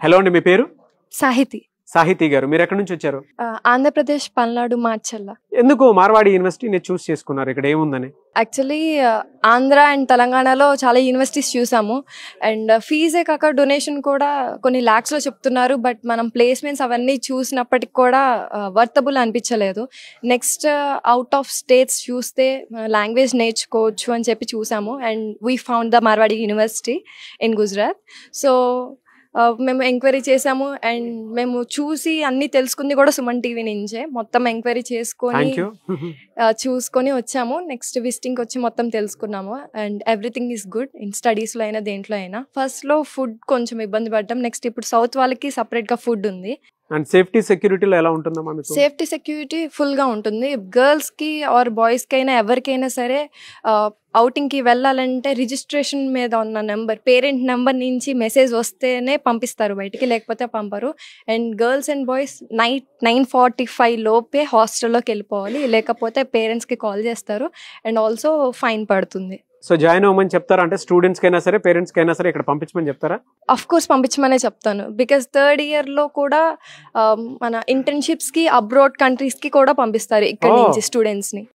Hello అండి, మీ పేరు? సాహితి. సాహితి గారు, మీరు ఎక్కడి నుంచి వచ్చారు? ఆంధ్రప్రదేశ్ పల్నాడు మార్చల్ల. ఎందుకు మార్వాడి యూనివర్సిటీని చూస్ చేసుకున్నారు? ఇక్కడ ఏముందని? యాక్చువల్లీ ఆంధ్ర అండ్ తెలంగాణలో చాలా యూనివర్సిటీస్ చూసాము. అండ్ ఫీజే కాక డొనేషన్ కూడా కొన్ని ల్యాక్స్లో చెప్తున్నారు. బట్ మనం ప్లేస్మెంట్స్ అవన్నీ చూసినప్పటికి కూడా వర్తబుల్ అనిపించలేదు. నెక్స్ట్ అవుట్ ఆఫ్ స్టేట్స్ చూస్తే లాంగ్వేజ్ నేర్చుకోవచ్చు అని చెప్పి చూసాము. And we found the Marwadi university in Gujarat. So మేము ఎంక్వైరీ చేసాము అండ్ మేము చూసి అన్ని తెలుసుకుంది కూడా సుమన్ టీవీ నుంచే. మొత్తం ఎంక్వైరీ చేసుకొని చూసుకొని వచ్చాము. నెక్స్ట్ విజిటింగ్కి వచ్చి మొత్తం తెలుసుకున్నాము. And everything is good in స్టడీస్లో అయినా దేంట్లో అయినా. ఫస్ట్లో ఫుడ్ కొంచెం ఇబ్బంది పడ్డాం. నెక్స్ట్ ఇప్పుడు సౌత్ వాళ్ళకి సపరేట్గా ఫుడ్ ఉంది. అండ్ సేఫ్టీ సెక్యూరిటీలో ఎలా ఉంటుందమ్మా మీకు? సేఫ్టీ సెక్యూరిటీ ఫుల్గా ఉంటుంది. గర్ల్స్కి ఆర్ బాయ్స్కి అయినా ఎవరికైనా సరే అవుటింగ్కి వెళ్ళాలంటే రిజిస్ట్రేషన్ మీద ఉన్న నెంబర్, పేరెంట్ నెంబర్ నుంచి మెసేజ్ వస్తేనే పంపిస్తారు బయటికి, లేకపోతే పంపరు. And girls and boys night 9:45 లోపే హాస్టల్లోకి వెళ్ళిపోవాలి, లేకపోతే పేరెంట్స్కి కాల్ చేస్తారు అండ్ ఆల్సో ఫైన్ పడుతుంది. సో జాయిన్ అవ్వమని చెప్తారా? అంటే స్టూడెంట్స్కి అయినా సరే పేరెంట్స్కి అయినా సరే ఇక్కడ పంపించమని చెప్తారా? అఫ్ కోర్స్ పంపించమనే చెప్తాను. బికాస్ థర్డ్ ఇయర్లో కూడా మన ఇంటర్న్షిప్స్కి అబ్రాడ్ కంట్రీస్కి కూడా పంపిస్తారు ఇక్కడ నుంచి స్టూడెంట్స్ని.